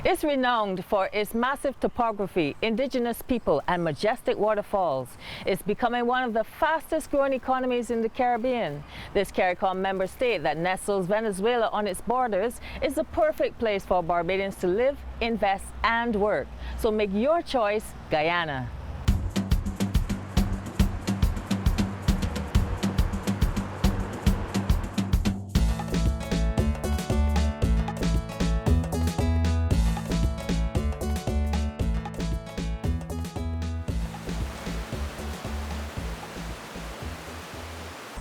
It's renowned for its massive topography, indigenous people, and majestic waterfalls. It's becoming one of the fastest growing economies in the Caribbean. This CARICOM member state that nestles Venezuela on its borders is the perfect place for Barbadians to live, invest, and work. So make your choice Guyana.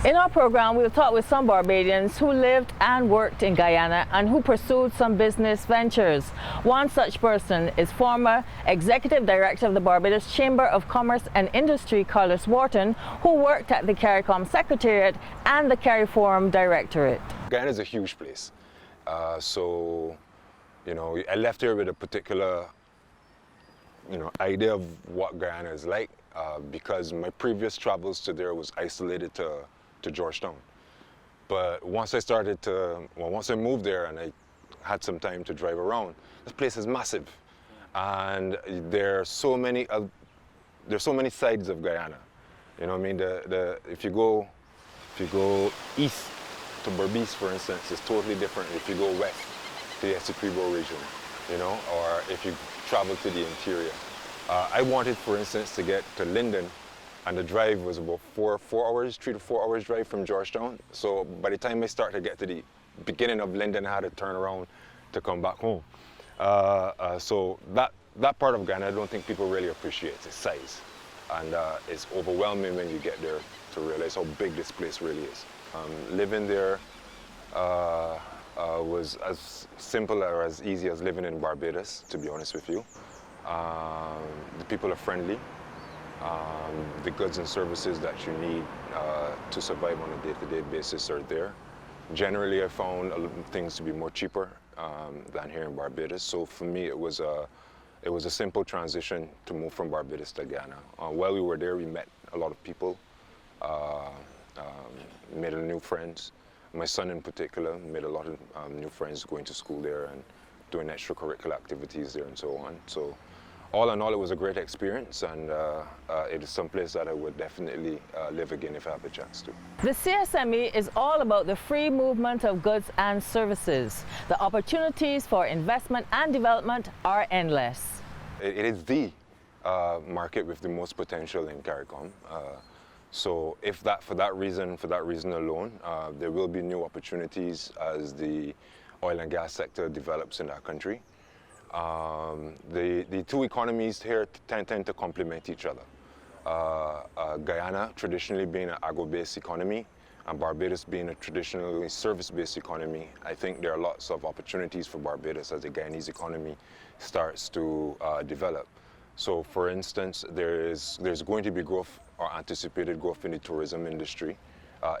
In our program, we'll talk with some Barbadians who lived and worked in Guyana and who pursued some business ventures. One such person is former Executive Director of the Barbados Chamber of Commerce and Industry, Carlos Wharton, who worked at the CARICOM Secretariat and the CARIForum Directorate. Guyana is a huge place. So, I left here with a particular, idea of what Guyana is like because my previous travels to there was isolated to Georgetown. But once I moved there and I had some time to drive around, this place is massive. And there's so many sides of Guyana. You know what I mean? If you go east to Barbados, for instance, it's totally different if you go west to the Essequibo region, or if you travel to the interior. I wanted, for instance, to get to Linden, and the drive was about 3 to 4 hours drive from Georgetown. So by the time I started to get to the beginning of Linden, I had to turn around to come back home. So that part of Guyana, I don't think people really appreciate its size. And it's overwhelming when you get there to realize how big this place really is. Living there was as simple or as easy as living in Barbados, to be honest with you. The people are friendly. The goods and services that you need to survive on a day-to-day basis are there. Generally, I found things to be more cheaper than here in Barbados. So for me, it was a simple transition to move from Barbados to Guyana. While we were there, we met a lot of people, made new friends. My son in particular made a lot of new friends going to school there and doing extracurricular activities there and so on. So all in all, it was a great experience, and it is someplace that I would definitely live again if I have the chance to. The CSME is all about the free movement of goods and services. The opportunities for investment and development are endless. It is the market with the most potential in CARICOM. So for that reason alone, there will be new opportunities as the oil and gas sector develops in our country. The two economies here tend to complement each other. Guyana traditionally being an agro-based economy and Barbados being a traditionally service-based economy, I think there are lots of opportunities for Barbados as the Guyanese economy starts to develop. So for instance, there's going to be growth or anticipated growth in the tourism industry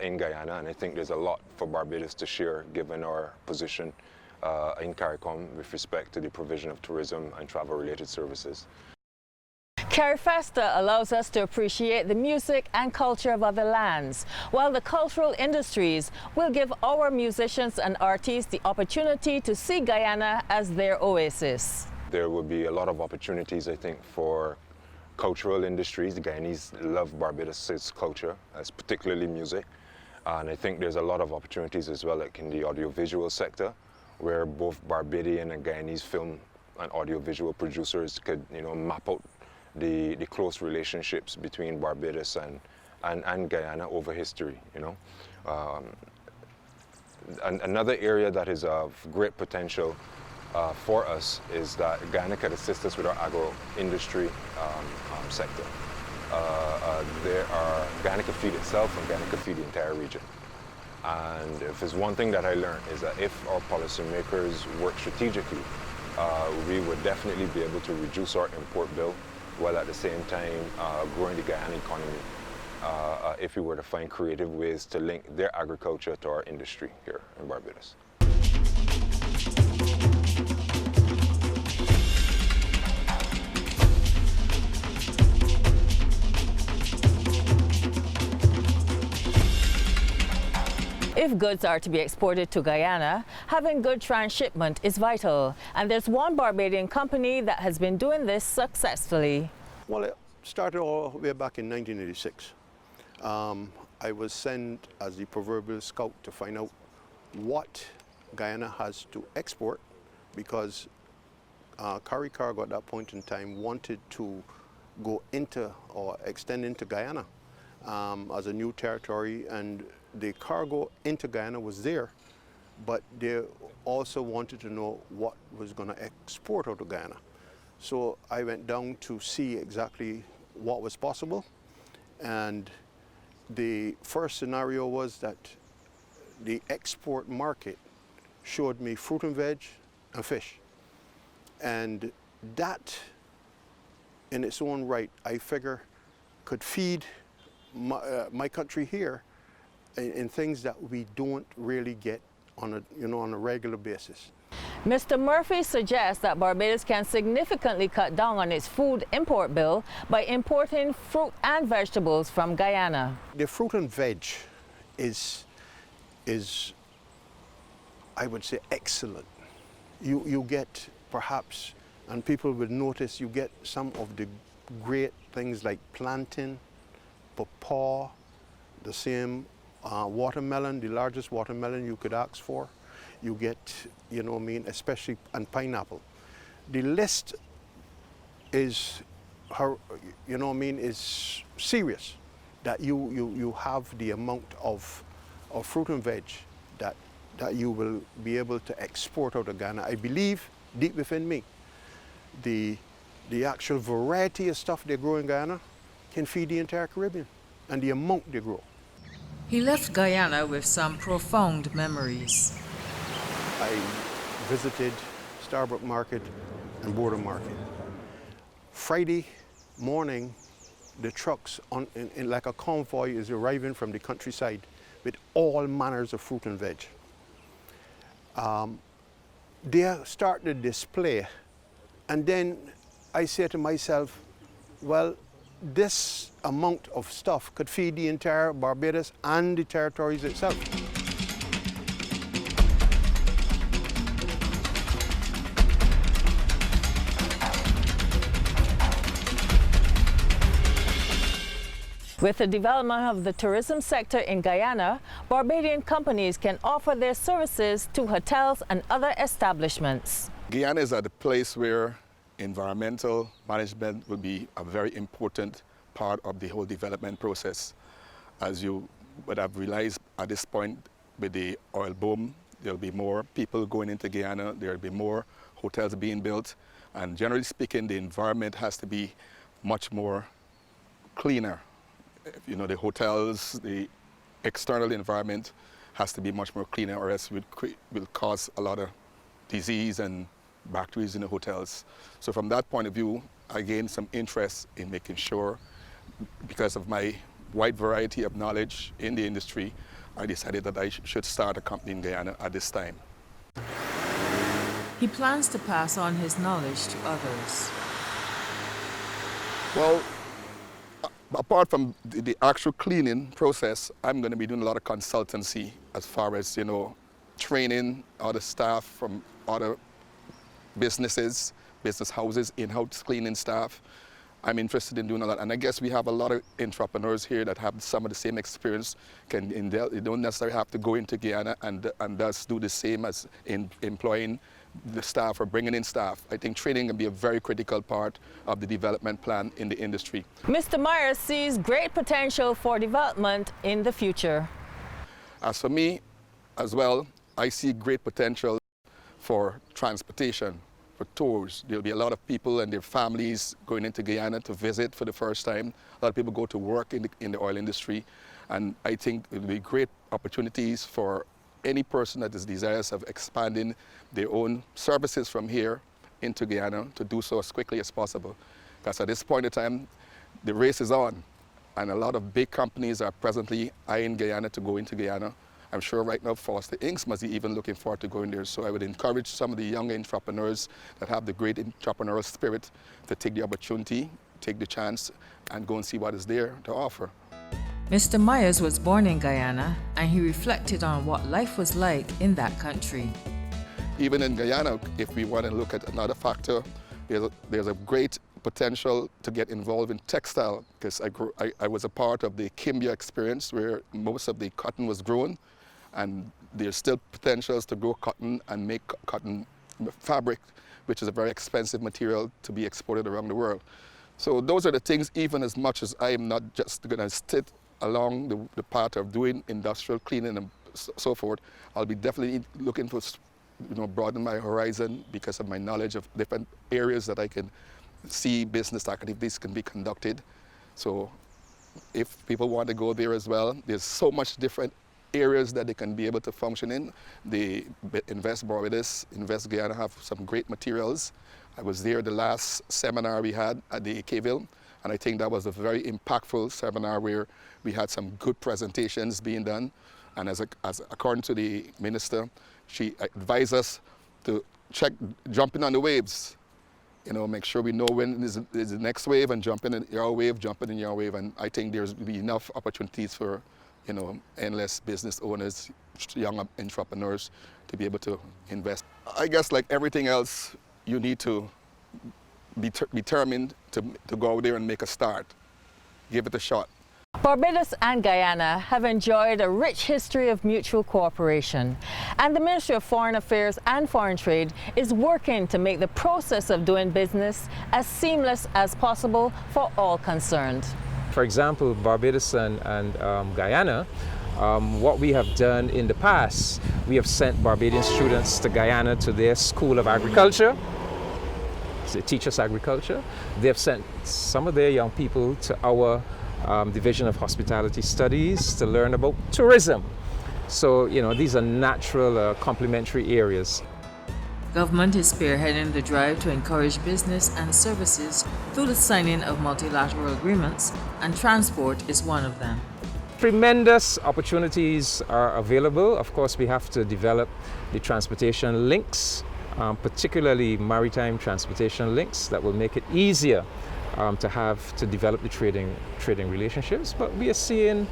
in Guyana, and I think there's a lot for Barbados to share given our position in CARICOM with respect to the provision of tourism and travel-related services. CARIFESTA allows us to appreciate the music and culture of other lands, while the cultural industries will give our musicians and artists the opportunity to see Guyana as their oasis. There will be a lot of opportunities, I think, for cultural industries. The Guyanese love Barbados' culture, particularly music, and I think there's a lot of opportunities as well, like in the audiovisual sector, where both Barbadian and Guyanese film and audiovisual producers could, map out the close relationships between Barbados and Guyana over history, And another area that is of great potential for us is that Guyana could assist us with our agro-industry sector. Guyana could feed itself and Guyana could feed the entire region. And if there's one thing that I learned is that if our policymakers work strategically, we would definitely be able to reduce our import bill while at the same time growing the Guyana economy if we were to find creative ways to link their agriculture to our industry here in Barbados. If goods are to be exported to Guyana, having good transshipment is vital, and there's one Barbadian company that has been doing this successfully. Well, it started all the way back in 1986. I was sent as the proverbial scout to find out what Guyana has to export, because CARICOM at that point in time wanted to go into or extend into Guyana as a new territory, and the cargo into Guyana was there, but they also wanted to know what was going to export out of Guyana. So I went down to see exactly what was possible, and the first scenario was that the export market showed me fruit and veg and fish. And that, in its own right, I figure could feed my country here in things that we don't really get on a regular basis. Mr. Murphy suggests that Barbados can significantly cut down on its food import bill by importing fruit and vegetables from Guyana. The fruit and veg is I would say, excellent. You get perhaps, and people will notice, you get some of the great things like plantain, pawpaw, the same watermelon, the largest watermelon you could ask for. You get, especially, and pineapple. The list is, is serious, that you have the amount of fruit and veg that you will be able to export out of Ghana. I believe, deep within me, the actual variety of stuff they grow in Guyana can feed the entire Caribbean, and the amount they grow. He left Guyana with some profound memories. I visited Starbuck Market and Border Market. Friday morning, the trucks in like a convoy is arriving from the countryside with all manners of fruit and veg. They start the display, and then I say to myself, well, this amount of stuff could feed the entire Barbados and the territories itself. With the development of the tourism sector in Guyana, Barbadian companies can offer their services to hotels and other establishments. Guyana is at a place where environmental management will be a very important part of the whole development process. As you would have realized at this point, with the oil boom, there'll be more people going into Guyana, there'll be more hotels being built, and generally speaking, the environment has to be much more cleaner. The hotels, the external environment has to be much more cleaner, or else it will cause a lot of disease and bacteria in the hotels. So from that point of view, I gained some interest in making sure, because of my wide variety of knowledge in the industry, I decided that I should start a company in Guyana at this time. He plans to pass on his knowledge to others. Well, apart from the actual cleaning process, I'm going to be doing a lot of consultancy as far as, training other staff from other businesses, business houses, in-house cleaning staff. I'm interested in doing a lot, and I guess we have a lot of entrepreneurs here that have some of the same experience. They don't necessarily have to go into Guyana and thus do the same as in employing the staff or bringing in staff. I think training can be a very critical part of the development plan in the industry. Mr. Myers sees great potential for development in the future. As for me as well, I see great potential for transportation, for tours. There'll be a lot of people and their families going into Guyana to visit for the first time. A lot of people go to work in the oil industry, and I think it will be great opportunities for any person that is desirous of expanding their own services from here into Guyana to do so as quickly as possible. Because at this point in time, the race is on, and a lot of big companies are presently eyeing Guyana to go into Guyana. I'm sure right now Foster Inc. must be even looking forward to going there. So I would encourage some of the young entrepreneurs that have the great entrepreneurial spirit to take the opportunity, take the chance, and go and see what is there to offer. Mr. Myers was born in Guyana, and he reflected on what life was like in that country. Even in Guyana, if we want to look at another factor, there's a great potential to get involved in textile, because I was a part of the Kimbia experience where most of the cotton was grown, and there's still potentials to grow cotton and make cotton fabric, which is a very expensive material to be exported around the world. So those are the things, even as much as I am not just going to sit along the path of doing industrial cleaning and so forth, I'll be definitely looking for, broaden my horizon because of my knowledge of different areas that I can see business activities can be conducted. So if people want to go there as well, there's so much different areas that they can be able to function in. The Invest Barbados, Invest Guyana have some great materials. I was there the last seminar we had at the KVille, and I think that was a very impactful seminar where we had some good presentations being done. And as according to the minister, she advised us to check jumping on the waves. Make sure we know when is the next wave and jumping in your wave. And I think there's be enough opportunities for, endless business owners, young entrepreneurs to be able to invest. I guess like everything else, you need to be determined to go out there and make a start. Give it a shot. Barbados and Guyana have enjoyed a rich history of mutual cooperation, and the Ministry of Foreign Affairs and Foreign Trade is working to make the process of doing business as seamless as possible for all concerned. For example, Barbados and Guyana, what we have done in the past, we have sent Barbadian students to Guyana to their School of Agriculture. They teach us agriculture. They've sent some of their young people to our Division of Hospitality Studies to learn about tourism. So, these are natural complementary areas. Government is spearheading the drive to encourage business and services through the signing of multilateral agreements, and transport is one of them. Tremendous opportunities are available. Of course, we have to develop the transportation links, particularly maritime transportation links that will make it easier to develop the trading relationships. But we are seeing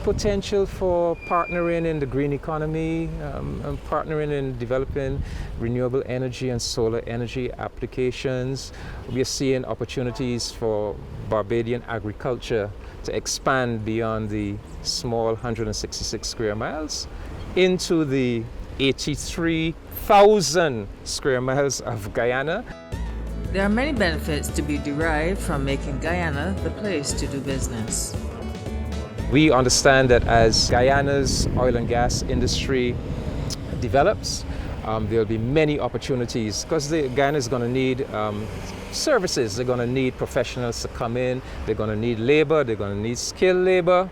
potential for partnering in the green economy, and partnering in developing renewable energy and solar energy applications. We are seeing opportunities for Barbadian agriculture to expand beyond the small 166 square miles into the 83,000 square miles of Guyana. There are many benefits to be derived from making Guyana the place to do business. We understand that as Guyana's oil and gas industry develops, there'll be many opportunities because Guyana is going to need services. They're going to need professionals to come in. They're going to need labor. They're going to need skilled labor.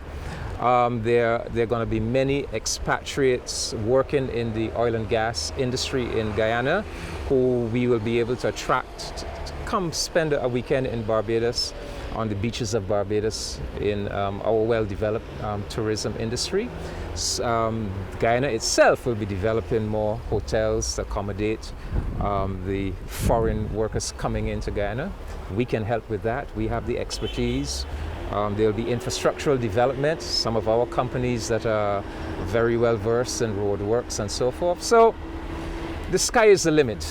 There are going to be many expatriates working in the oil and gas industry in Guyana who we will be able to attract to come spend a weekend in Barbados, on the beaches of Barbados in our well-developed tourism industry. Guyana itself will be developing more hotels to accommodate the foreign workers coming into Guyana. We can help with that. We have the expertise. There'll be infrastructural development, some of our companies that are very well versed in roadworks and so forth. So the sky is the limit.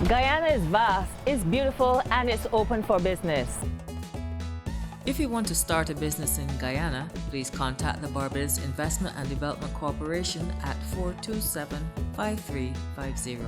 Guyana is vast, it's beautiful, and it's open for business. If you want to start a business in Guyana, please contact the Barbados Investment and Development Corporation at 427-5350.